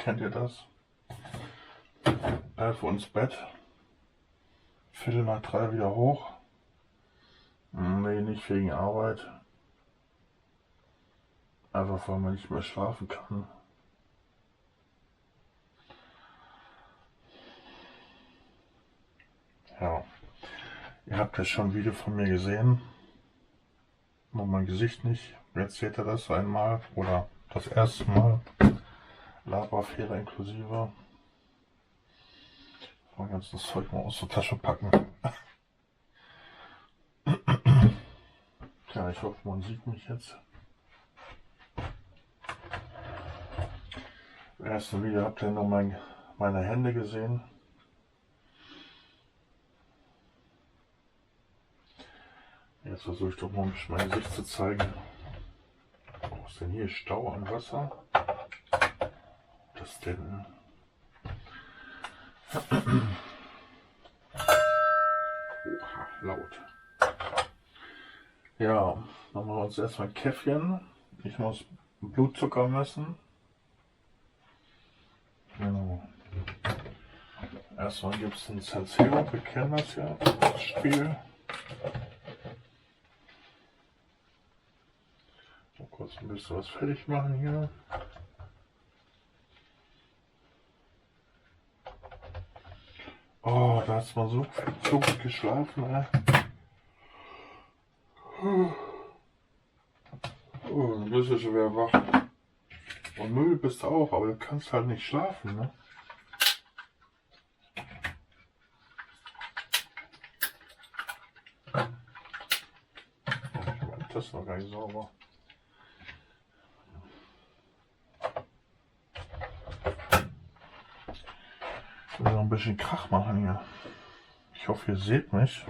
kennt ihr das? 11 Uhr ins Bett, 2:45 wieder hoch. Nee, nicht wegen Arbeit. Einfach weil man nicht mehr schlafen kann. Ja, ihr habt ja schon ein Video von mir gesehen. Nur mein Gesicht nicht. Jetzt seht ihr das einmal oder das erste Mal. Laberfehler inklusive. Mein ganzes Zeug mal aus der Tasche packen. Ja, ich hoffe, man sieht mich jetzt. Im ersten Video habt ihr nur meine Hände gesehen. Jetzt versuche ich doch mal ein bisschen mein Gesicht zu zeigen. Was ist denn hier? Stau an Wasser? Was ist denn? Oha, laut. Ja, dann machen wir uns erstmal ein Käffchen. Ich muss Blutzucker messen. Genau. Erstmal gibt es ein Salcedo, wir kennen das ja, das Spiel. Mal kurz ein bisschen was fertig machen hier. Oh, da hat man so gut geschlafen, ey. Oh, dann bist du schon wieder wach. Und müde bist du auch, aber du kannst halt nicht schlafen, ne? Das war gar nicht sauber. Ich will noch ein bisschen Krach machen hier. Ich hoffe, ihr seht mich.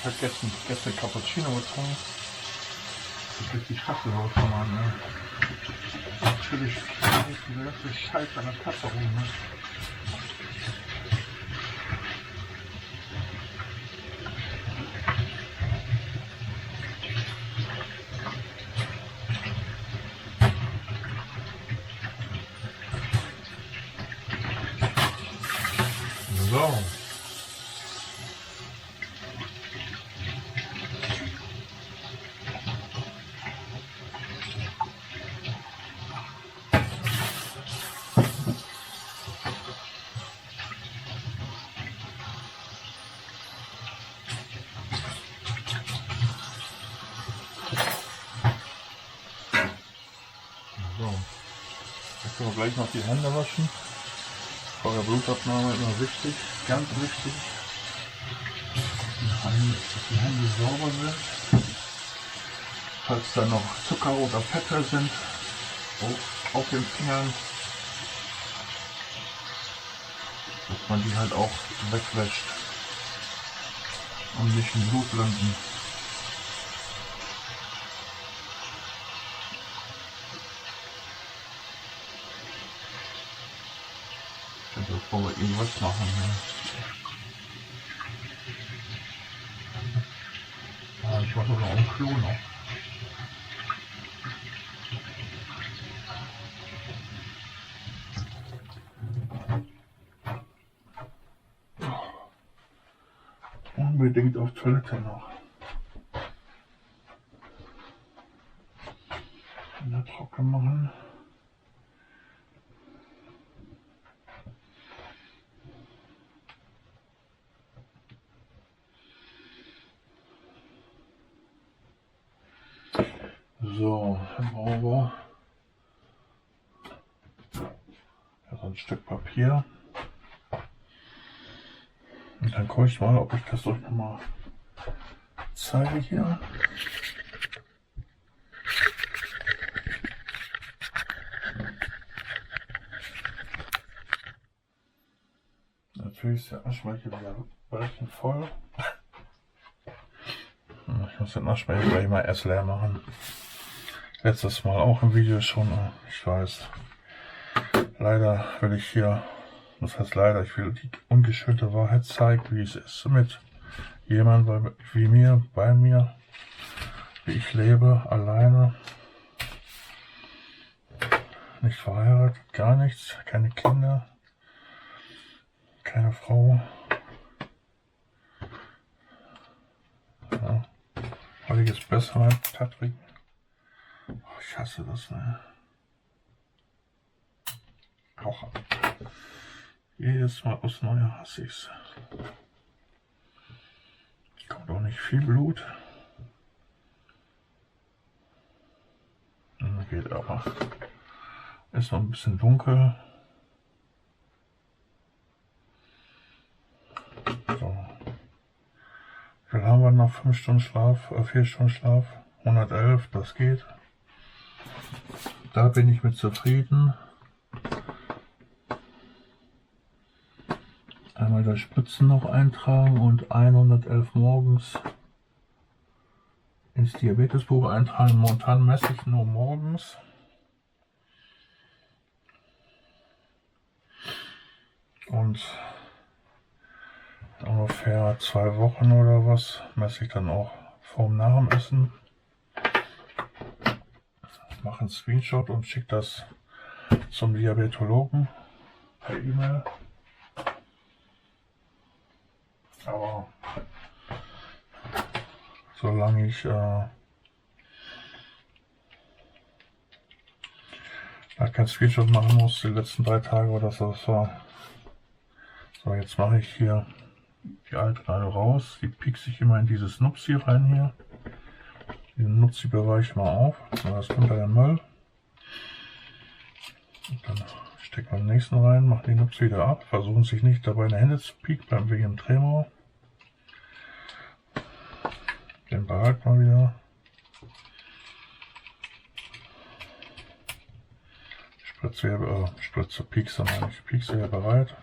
Ich habe gestern Cappuccino getrunken. Das ist richtig Hassel drauf von an. Natürlich diese ganze Scheiße an der Kasse rum. Ne? So. Jetzt können wir gleich noch die Hände waschen. Vor der Blutabnahme immer wichtig, ganz wichtig, dass die Hände sauber sind. Falls da noch Zucker oder Fette sind auf den Fingern, dass man die halt auch wegwäscht und nicht im Blut landen. Bevor wir irgendwas machen. Ja. Ich mache noch ein Klo noch. Unbedingt auf Toilette noch. Wieder trocken machen. So, dann brauchen wir so ein Stück Papier. Und dann gucke ich mal, ob ich das euch nochmal zeige hier. Natürlich ist der Aschbecher wieder brechend voll. Ich muss den Aschbecher gleich mal erst leer machen. Letztes Mal auch im Video schon, ich weiß. Leider will ich hier, das heißt leider, ich will die ungeschönte Wahrheit zeigen, wie es ist mit jemandem wie mir, bei mir, wie ich lebe, alleine, nicht verheiratet, gar nichts, keine Kinder, keine Frau. Ja. Heute geht's besser mit Patrick. Oh, ich hasse das, ne? Auch jedes Mal aufs Neue hasse ich's. Kommt auch nicht viel Blut. Geht aber. Ist noch ein bisschen dunkel. So. Wie viel haben wir noch? 5 Stunden Schlaf, 4 Stunden Schlaf. 111, das geht. Da bin ich mit zufrieden. Einmal das Spritzen noch eintragen und 111 morgens ins Diabetesbuch eintragen. Momentan messe ich nur morgens. Und ungefähr 2 Wochen oder was messe ich dann auch vorm nach dem Essen. Mache einen Screenshot und schicke das zum Diabetologen per E-Mail. Aber solange ich da kein Screenshot machen muss, die letzten 3 Tage oder so, das war. So, jetzt mache ich hier die Altkleide raus. Die piekse ich immer in dieses Nupsi rein hier. Den Nupsi bewahre ich mal auf. So, das kommt dann in den Müll. Und dann stecken wir den nächsten rein, machen den Nupsi wieder ab. Versuchen sich nicht dabei in die Hände zu pieken, bleiben wegen dem Tremor. Den behalten wir wieder. Spritze, Piekse, meine ich. Piekse hier bereit.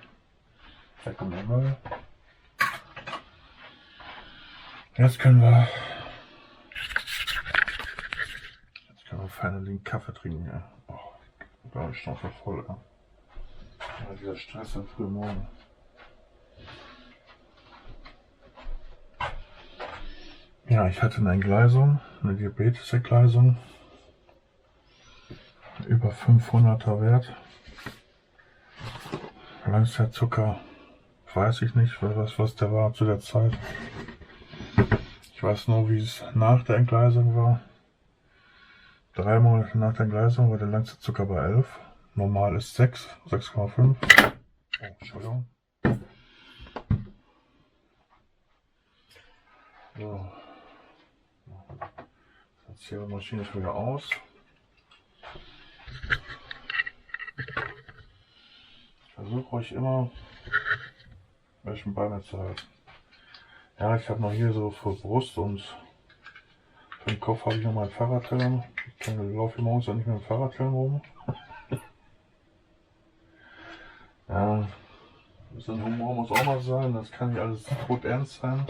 Da kommt der Müll. Jetzt können wir feinen Kaffee trinken. Ja. Oh, da ist noch so voll. Ja. Ja, dieser Stress am frühen Morgen. Ja, ich hatte eine Entgleisung, eine Diabetes-Entgleisung. Über 500er Wert. Langzeitzucker, weiß ich nicht, was der war zu der Zeit. Ich weiß nur, wie es nach der Entgleisung war. 3 Monate nach der Entgleisung war der Langzeitzucker bei 11. Normal ist 6, 6,5. Oh, Entschuldigung. So. Jetzt hier die Maschine ist wieder aus. Ich versuche euch immer welchen bei mir zu halten. Ja, ich habe noch hier so für Brust und für den Kopf habe ich noch meinen Fahrradhelm. Ich laufe morgens auch nicht mit dem Fahrradhelm rum. Ja, ein bisschen Humor muss auch mal sein, das kann nicht alles tot ernst sein.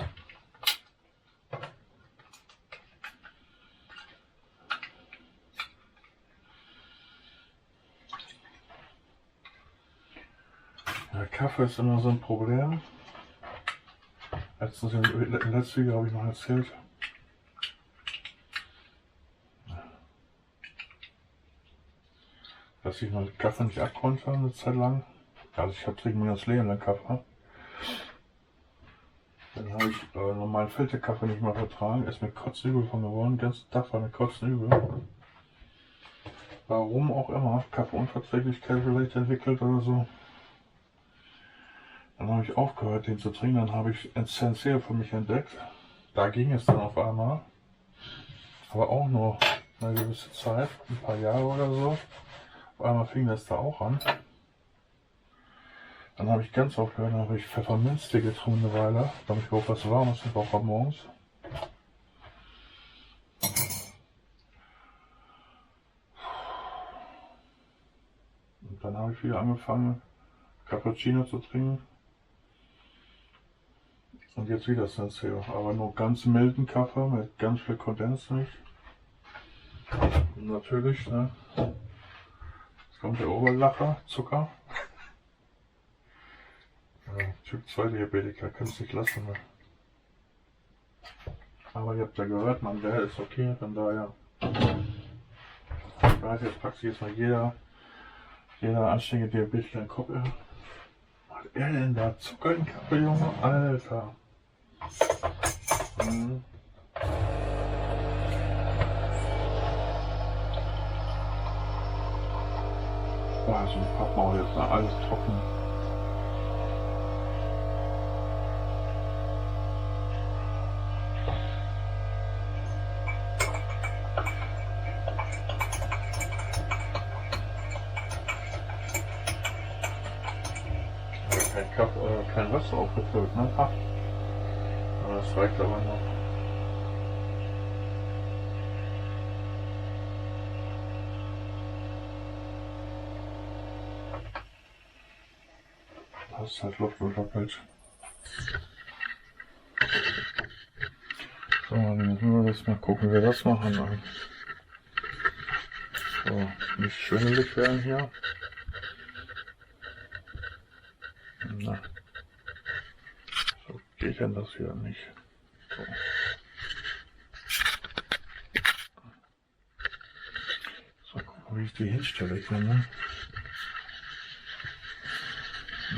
Ja, Kaffee ist immer so ein Problem. Letztens im letzten Video habe ich mal erzählt, dass ich mal Kaffee nicht abkonnte eine Zeit lang. Also ich trinke mir das Leben lang Kaffee. Dann habe ich normalen Filterkaffee nicht mehr vertragen. Ist mir kotzübel von geworden. Den ganzen Tag war mir kotzübel. Warum auch immer. Kaffeeunverträglichkeit vielleicht entwickelt oder so. Dann habe ich aufgehört, den zu trinken. Dann habe ich Essential für mich entdeckt. Da ging es dann auf einmal. Aber auch nur eine gewisse Zeit, ein paar Jahre oder so. Auf einmal fing das da auch an. Dann habe ich ganz aufgehört, dann habe ich Pfefferminztee getrunken eine Weile, damit ich überhaupt was Warmes brauche morgens. Und dann habe ich wieder angefangen, Cappuccino zu trinken. Und jetzt wieder Senseo, aber nur ganz milden Kaffee mit ganz viel Kondensmilch. Und natürlich, ne? Jetzt kommt der Oberlacher, Zucker. Ja, Typ 2 Diabetiker, kann es nicht lassen. Ne? Aber ihr habt ja gehört, man, der ist okay, von daher. Ich weiß, jetzt packt sich jetzt mal jeder anständige Diabetiker in den Kopf. Was er denn da? Zucker in Kaffee, Junge? Alter. Mhm. Boah, so ein Pappmaul jetzt mal alles trocken. Kein Wasser aufgefüllt, ne? Ach, das reicht aber noch. Das ist halt Luft unterfällt. So, dann müssen wir jetzt mal gucken, wie wir das machen. So, nicht schwindelig werden hier. Na. So geht denn das hier nicht. So. So, gucken, wie ich die hinstelle hier, ne?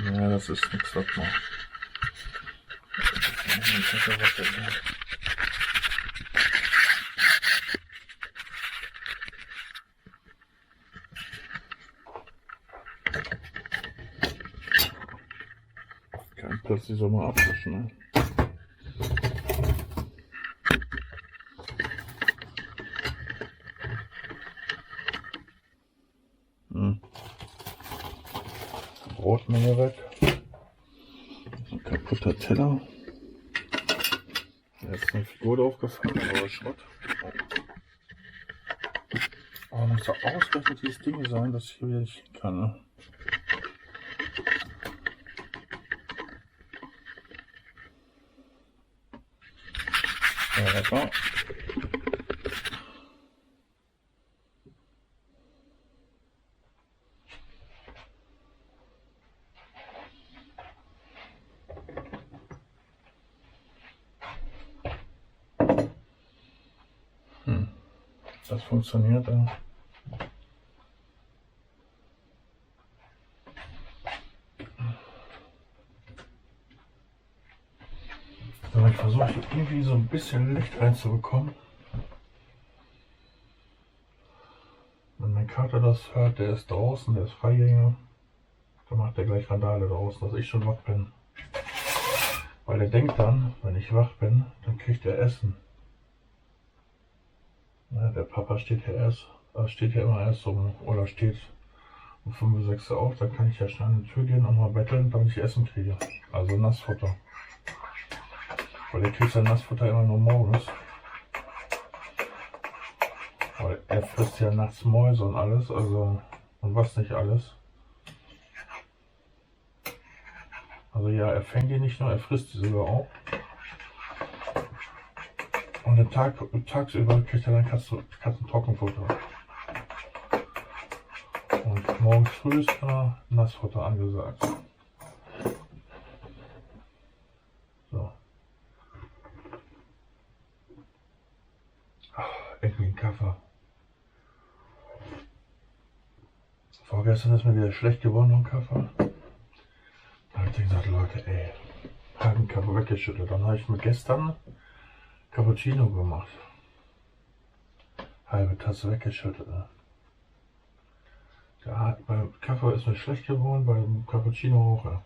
Ja, das ist nichts, was man. Kein Platz, die soll mal abwischen, ne? Brotmenge weg. Ein kaputter Teller. Da ist eine Figur aufgefallen, aber Schrott. Aber muss doch ausgerechnet dieses Ding sein, das ich hier wieder nicht kann. Ne? Ja, das war. Das funktioniert. So, ich versuche irgendwie so ein bisschen Licht reinzubekommen. Wenn mein Kater das hört, der ist draußen, der ist Freigänger, dann macht er gleich Randale draußen, dass ich schon wach bin. Weil er denkt dann, wenn ich wach bin, dann kriegt er Essen. Ja, der Papa steht ja immer erst steht um 5, 6 Uhr auf, dann kann ich ja schnell an die Tür gehen und mal betteln, damit ich Essen kriege. Also Nassfutter. Weil der kriegt sein Nassfutter immer nur morgens. Weil er frisst ja nachts Mäuse und alles, also und was nicht alles. Also ja, er fängt die nicht nur, er frisst die sogar auch. Und tagsüber kriegt er dann Katzentrockenfutter. Und morgens früh ist immer Nassfutter angesagt. So. Irgendwie ein Kaffee. Vorgestern ist mir wieder schlecht geworden am Kaffee. Da habe ich gesagt, Leute, ey, halben Kaffee weggeschüttelt. Dann habe ich mir gestern Cappuccino gemacht. Halbe Tasse weggeschüttet. Ja, beim Kaffee ist mir schlecht geworden, beim Cappuccino auch. Ja.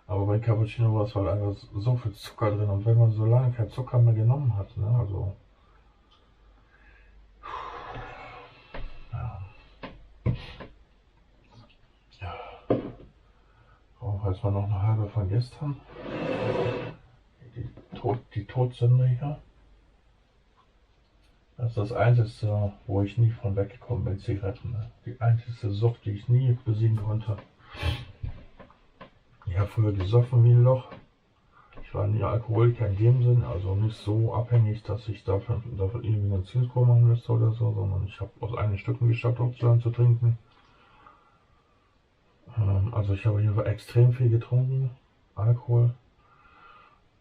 Aber bei Cappuccino war es halt einfach so viel Zucker drin. Und wenn man so lange kein Zucker mehr genommen hat, ne, also. Ja. Auch erstmal noch eine halbe von gestern. Die Todsünde hier. Das ist das Einzige, wo ich nie von weggekommen bin, Zigaretten. Ne? Die einzige Sucht, die ich nie besiegen konnte. Ich habe früher gesoffen wie ein Loch. Ich war nie Alkoholiker in dem Sinn, also nicht so abhängig, dass ich dafür irgendwie eine Zielkur machen müsste oder so, sondern ich habe aus eigenen Stücken geschafft, aufzuhören zu trinken. Also ich habe hier extrem viel getrunken, Alkohol,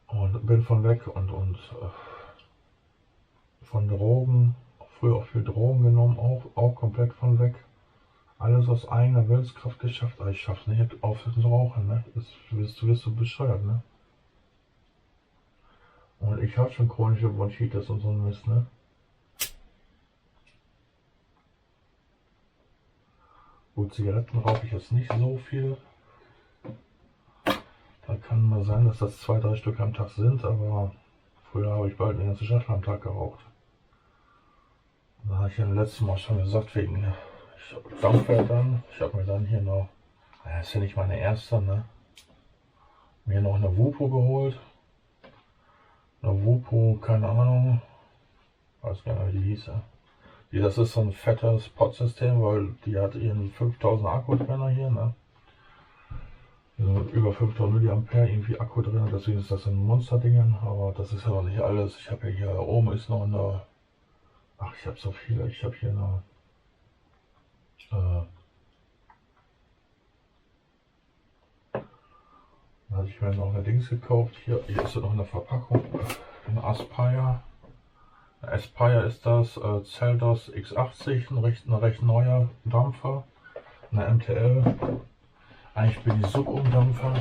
und bin von weg und von Drogen, früher auch viel Drogen genommen, auch komplett von weg. Alles aus eigener Willenskraft geschafft, aber ich schaff's nicht aufhören zu rauchen, ne? Du wirst so bescheuert, ne? Und ich habe schon chronische Bronchitis und so ein Mist, ne? Gut, Zigaretten rauche ich jetzt nicht so viel. Da kann mal sein, dass das 2, 3 Stück am Tag sind, aber früher habe ich bald eine ganze Schachtel am Tag geraucht. Da habe ich ja letztes Mal schon gesagt, wegen Dampfwärtern. Ich habe mir dann hier noch, das ist ja nicht meine erste, ne? Mir noch eine Wupo geholt. Eine Wupo, keine Ahnung, weiß gar nicht, wie die hieß. Das ist so ein fettes Pod-System, weil die hat ihren 5000 Akku drin hier, ne? Also über 5000 mAh irgendwie Akku drin, deswegen ist das ein Monsterdingen, aber das ist ja noch nicht alles. Ich habe ja hier oben ist noch eine, ach, ich habe so viele, ich habe hier eine, da hatte ich mir noch eine Dings gekauft, hier ist noch eine Verpackung, eine Aspire. Aspire ist das, Zeldos X80, ein recht neuer Dampfer, eine MTL. Eigentlich bin ich Subumdampfer.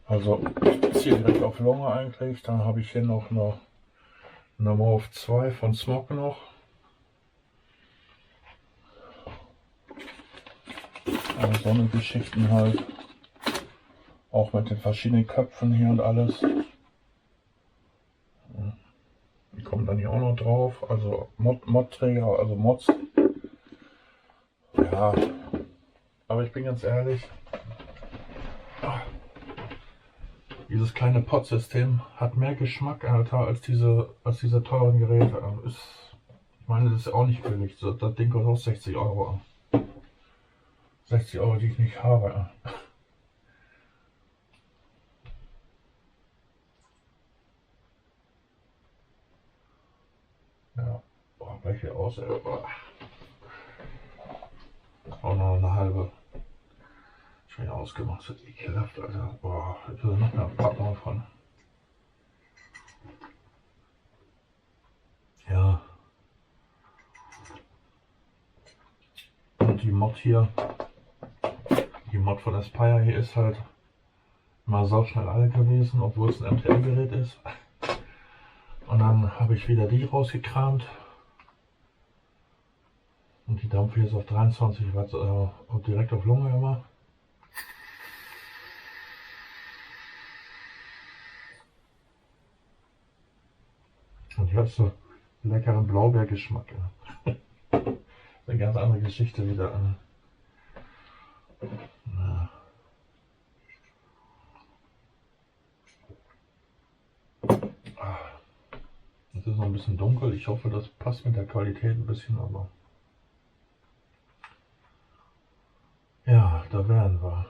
Also ich ziehe direkt auf Longe eigentlich. Dann habe ich hier noch eine Morph 2 von Smog noch. Also so eine Geschichten halt. Auch mit den verschiedenen Köpfen hier und alles. Die kommen dann hier auch noch drauf. Also Modträger, also Mods. Ja, aber ich bin ganz ehrlich. Dieses kleine Pod-System hat mehr Geschmack, Alter, als diese teuren Geräte. Ich meine, das ist auch nicht billig. Das Ding kostet auch 60 Euro. 60 Euro, die ich nicht habe. Ja, boah, gleich hier aus, ey. Auch noch eine halbe. Schon wieder ausgemacht, das ist ekelhaft, Alter. Boah, ich will noch mehr Packung von. Ja. Und die Mod hier, die Mod von Aspire hier ist halt mal sauschnell alle gewesen, obwohl es ein MTL-Gerät ist. Und dann habe ich wieder die rausgekramt. Und die Dampfe hier ist auf 23 Watt und direkt auf Lunge immer. Und die hat so leckeren Blaubeergeschmack. Ja. Eine ganz andere Geschichte wieder. Ja. Es ist noch ein bisschen dunkel. Ich hoffe, das passt mit der Qualität ein bisschen, aber ja, da wären wir.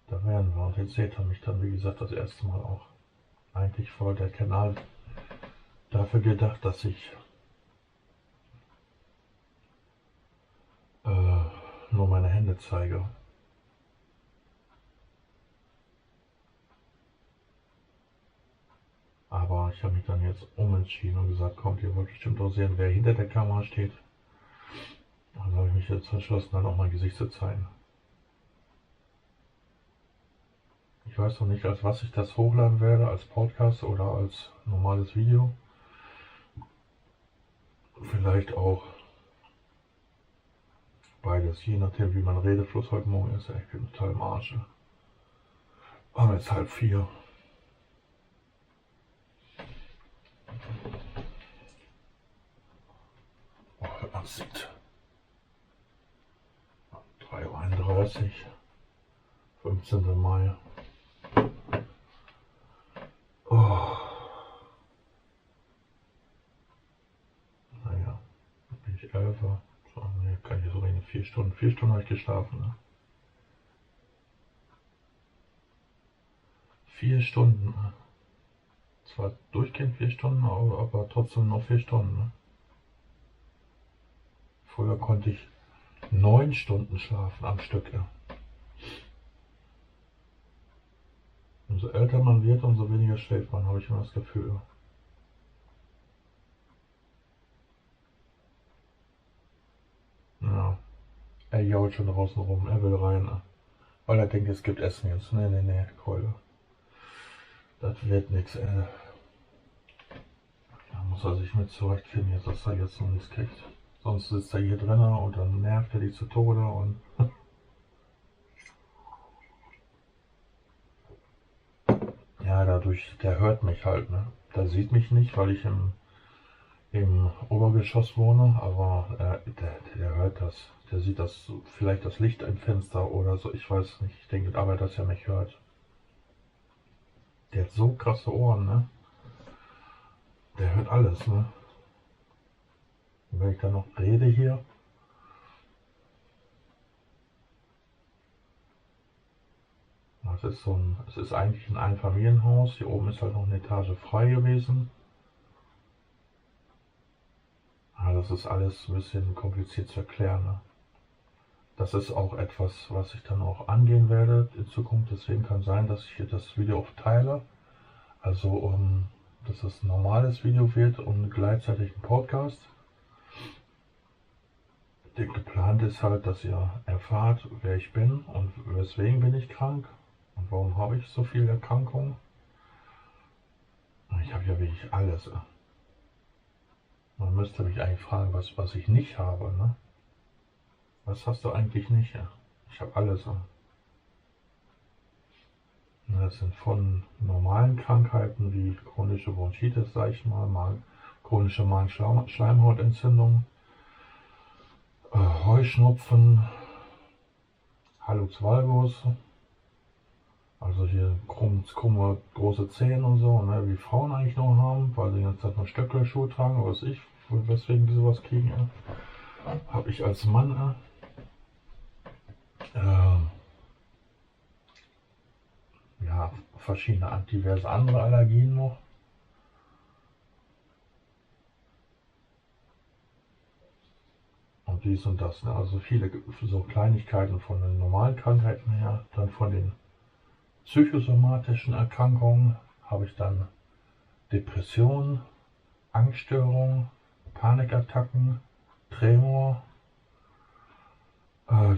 Da wären wir. Und jetzt seht ihr mich dann, wie gesagt, das erste Mal auch. Eigentlich voll der Kanal dafür gedacht, dass ich nur meine Hände zeige. Aber ich habe mich dann jetzt umentschieden und gesagt, kommt, ihr wollt bestimmt auch sehen, wer hinter der Kamera steht. Also habe ich mich jetzt entschlossen, dann auch mein Gesicht zu zeigen. Ich weiß noch nicht, als was ich das hochladen werde, als Podcast oder als normales Video. Vielleicht auch beides, je nachdem wie mein Redefluss heute Morgen ist. Ich bin total im Arsch. Haben jetzt 3:30. Oh, man sieht. 3:31 Uhr, 15. Mai. Oh. Naja, bin ich 11 Uhr. So, nee, kann ich so reden. 4 Stunden. 4 Stunden habe ich geschlafen. Ne? 4 Stunden. Zwar durchgehend 4 Stunden, aber trotzdem noch 4 Stunden. Ne? Früher konnte ich 9 Stunden schlafen am Stück. Ja. Umso älter man wird, umso weniger schläft man, habe ich immer das Gefühl. Ja. Er jault schon draußen rum, er will rein. Ne? Weil er denkt, es gibt Essen jetzt. Nee, Keule. Das wird nichts, ey. Da muss er sich mit zurechtfinden, jetzt, dass er jetzt noch nichts kriegt. Sonst sitzt er hier drinnen und dann nervt er die zu Tode und. Ja, dadurch, der hört mich halt, ne? Der sieht mich nicht, weil ich im Obergeschoss wohne, aber der hört das. Der sieht das, vielleicht das Licht im Fenster oder so, ich weiß nicht. Ich denke aber, dass er mich hört. Der hat so krasse Ohren, ne? Der hört alles, ne? Und wenn ich dann noch rede hier, es ist eigentlich ein Einfamilienhaus. Hier oben ist halt noch eine Etage frei gewesen. Aber das ist alles ein bisschen kompliziert zu erklären, ne? Das ist auch etwas, was ich dann auch angehen werde in Zukunft. Deswegen kann sein, dass ich hier das Video auch teile. Also, dass es ein normales Video wird und gleichzeitig ein Podcast. Der geplant ist halt, dass ihr erfahrt, wer ich bin und weswegen bin ich krank und warum habe ich so viele Erkrankungen. Ich habe ja wirklich alles. Man müsste mich eigentlich fragen, was ich nicht habe. Ne? Was hast du eigentlich nicht? Ich habe alles. Das sind von normalen Krankheiten wie chronische Bronchitis, sage ich mal chronische Magenschleimhautentzündung, Heuschnupfen, Hallux valgus, also hier krumme große Zehen und so, ne, wie Frauen eigentlich noch haben, weil sie die ganze Zeit nur Stöckelschuhe tragen, oder was ich, weswegen die sowas kriegen. Habe ich als Mann. Ja, verschiedene diverse andere Allergien noch. Und dies und das. Ne? Also viele so Kleinigkeiten von den normalen Krankheiten her. Dann von den psychosomatischen Erkrankungen habe ich dann Depressionen, Angststörungen, Panikattacken, Tremor,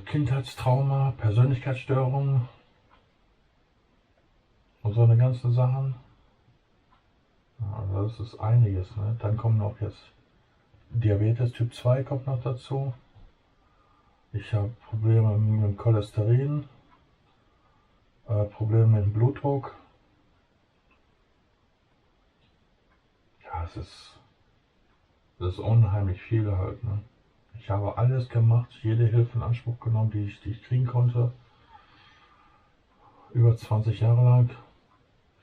Kindheitstrauma, Persönlichkeitsstörungen und so eine ganzen Sachen. Also das ist einiges. Ne? Dann kommen noch jetzt Diabetes Typ 2 kommt noch dazu. Ich habe Probleme mit dem Cholesterin, Probleme mit dem Blutdruck. Ja, es ist unheimlich viel halt. Ne? Ich habe alles gemacht, jede Hilfe in Anspruch genommen, die ich kriegen konnte. Über 20 Jahre lang.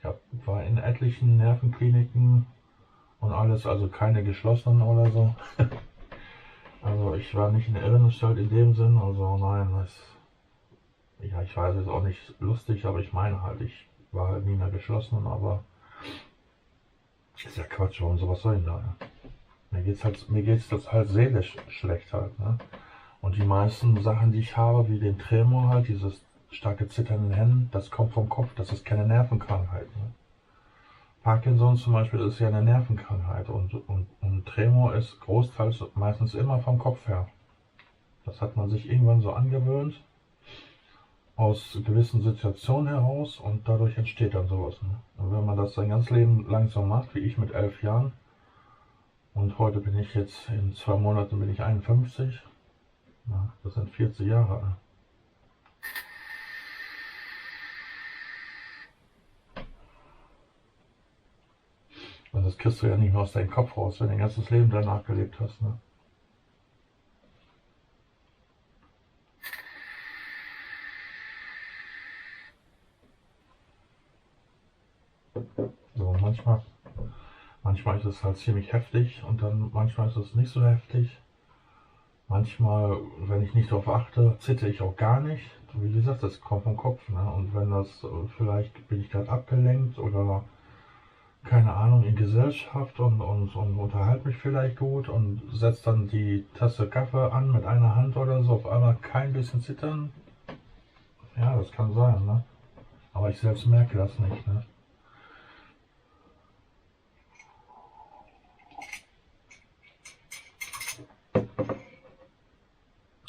Ich war in etlichen Nervenkliniken und alles, also keine geschlossenen oder so. Also ich war nicht in der Irrenanstalt in dem Sinn, also nein, ja, ich weiß jetzt auch nicht lustig, aber ich meine halt, ich war halt nie in der geschlossenen, aber ist ja Quatsch, warum sowas soll ich da? Ja? Mir geht's das halt seelisch schlecht halt, ne? Und die meisten Sachen, die ich habe, wie den Tremor halt, dieses starke Zittern in den Händen, das kommt vom Kopf, das ist keine Nervenkrankheit. Ne? Parkinson zum Beispiel ist ja eine Nervenkrankheit und Tremor ist großteils meistens immer vom Kopf her. Das hat man sich irgendwann so angewöhnt, aus gewissen Situationen heraus und dadurch entsteht dann sowas. Ne? Und wenn man das sein ganzes Leben lang so macht, wie ich mit 11 Jahren, und heute bin ich jetzt, in 2 Monaten bin ich 51, ja, das sind 40 Jahre. Ne? Und das kriegst du ja nicht mehr aus deinem Kopf raus, wenn du dein ganzes Leben danach gelebt hast. Ne? So, manchmal ist es halt ziemlich heftig und dann manchmal ist es nicht so heftig. Manchmal, wenn ich nicht darauf achte, zitter ich auch gar nicht. wie gesagt, das kommt vom Kopf, ne? Und wenn das, vielleicht bin ich gerade abgelenkt oder keine Ahnung, in Gesellschaft und unterhalte mich vielleicht gut und setze dann die Tasse Kaffee an mit einer Hand oder so, auf einmal kein bisschen zittern. Ja, das kann sein, ne? Aber ich selbst merke das nicht, ne?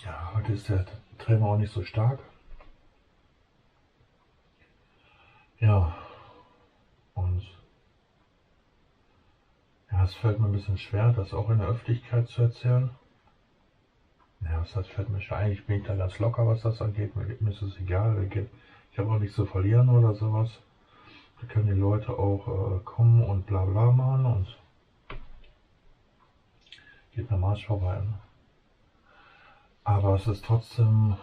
Ja, heute ist der Tremor auch nicht so stark. Ja, und ja, es fällt mir ein bisschen schwer, das auch in der Öffentlichkeit zu erzählen. Ja, was heißt, fällt mir schwer. Eigentlich bin ich da ganz locker, was das angeht. Mir ist es egal. Ich habe auch nichts zu verlieren oder sowas. Da können die Leute auch kommen und bla bla machen und geht mir Marsch vorbei. Ne? Aber es ist trotzdem,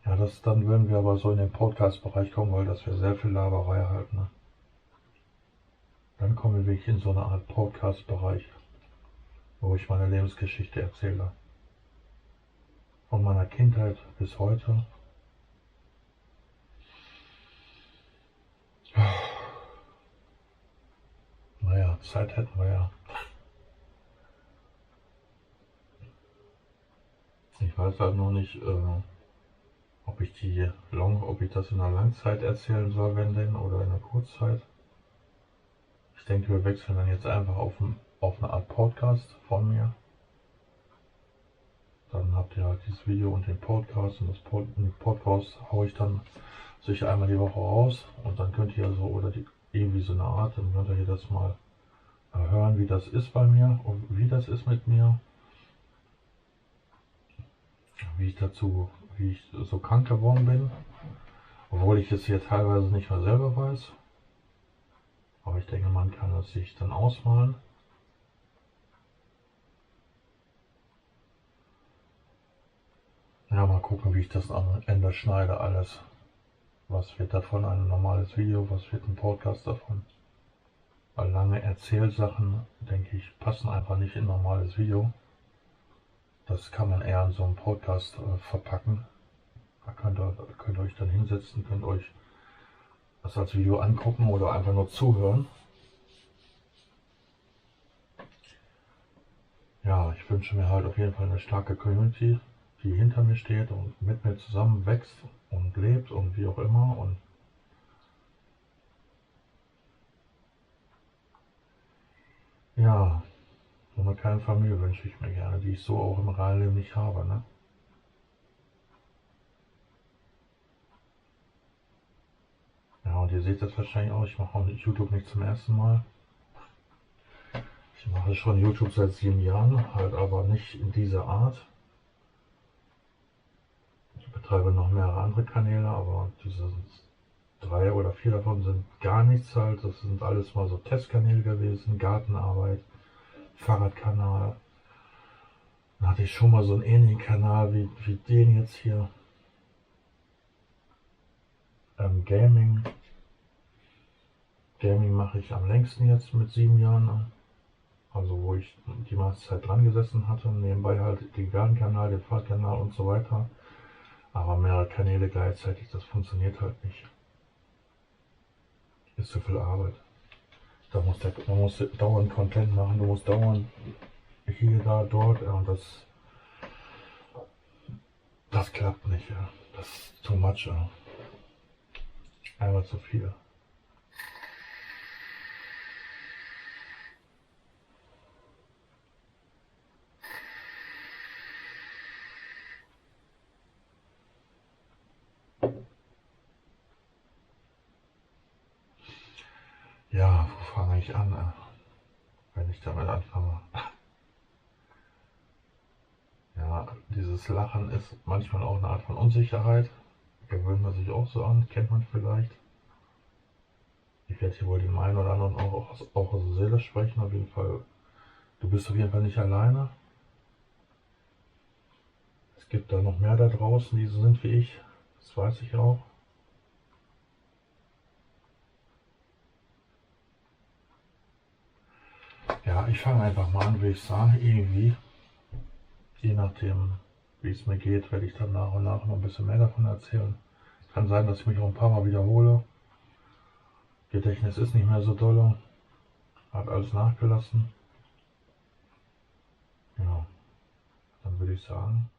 ja, dann würden wir aber so in den Podcast-Bereich kommen, weil das wäre sehr viel Laberei halt. Ne? Dann kommen wir wirklich in so eine Art Podcast-Bereich, wo ich meine Lebensgeschichte erzähle. Von meiner Kindheit bis heute. Naja, Zeit hätten wir ja. Ich weiß halt noch nicht, ob ich das in einer Langzeit erzählen soll, wenn denn, oder in einer Kurzzeit. Ich denke, wir wechseln dann jetzt einfach auf eine Art Podcast von mir. Dann habt ihr halt dieses Video und den Podcast und den Podcast haue ich dann sicher einmal die Woche raus und dann könnt ihr so, oder irgendwie so eine Art, dann könnt ihr das mal hören, wie das ist bei mir und wie das ist mit mir, wie ich so krank geworden bin, obwohl ich es hier teilweise nicht mehr selber weiß. Aber ich denke, man kann es sich dann ausmalen. Ja, mal gucken, wie ich das am Ende schneide alles. Was wird davon ein normales Video, was wird ein Podcast davon? Weil lange Erzählsachen, denke ich, passen einfach nicht in ein normales Video. Das kann man eher in so einem Podcast verpacken. Da könnt ihr euch dann hinsetzen, könnt euch das als Video angucken oder einfach nur zuhören. Ja, ich wünsche mir halt auf jeden Fall eine starke Community, die hinter mir steht und mit mir zusammen wächst und lebt und wie auch immer. Und ja, so eine kleine Familie wünsche ich mir gerne, die ich so auch im realen Leben nicht habe. Ne? Ja, und ihr seht das wahrscheinlich auch, ich mache auch YouTube nicht zum ersten Mal. Ich mache schon YouTube seit 7 Jahren, halt aber nicht in dieser Art. Ich betreibe noch mehrere andere Kanäle, aber diese 3 oder 4 davon sind gar nichts halt. Das sind alles mal so Testkanäle gewesen, Gartenarbeit, Fahrradkanal. Dann hatte ich schon mal so einen ähnlichen Kanal wie den jetzt hier. Gaming. Gaming mache ich am längsten jetzt mit 7 Jahren. Also wo ich die meiste Zeit dran gesessen hatte. Nebenbei halt den Gartenkanal, den Fahrradkanal und so weiter. Aber mehrere Kanäle gleichzeitig, das funktioniert halt nicht. Ist zu viel Arbeit. Man muss dauernd Content machen, du musst dauernd hier, da, dort, und das klappt nicht, ja. Das ist too much, ja. Einmal zu viel. Ja, wo fange ich an, wenn ich damit anfange? Ja, dieses Lachen ist manchmal auch eine Art von Unsicherheit. Gewöhnt man sich auch so an, kennt man vielleicht. Ich werde hier wohl den einen oder anderen auch aus der Seele sprechen, auf jeden Fall. Du bist auf jeden Fall nicht alleine. Es gibt da noch mehr da draußen, die so sind wie ich. Das weiß ich auch. Ja, ich fange einfach mal an, wie ich sage, irgendwie. Je nachdem, wie es mir geht, werde ich dann nach und nach noch ein bisschen mehr davon erzählen. Kann sein, dass ich mich auch ein paar Mal wiederhole. Gedächtnis ist nicht mehr so dolle. Hat alles nachgelassen. Ja, dann würde ich sagen,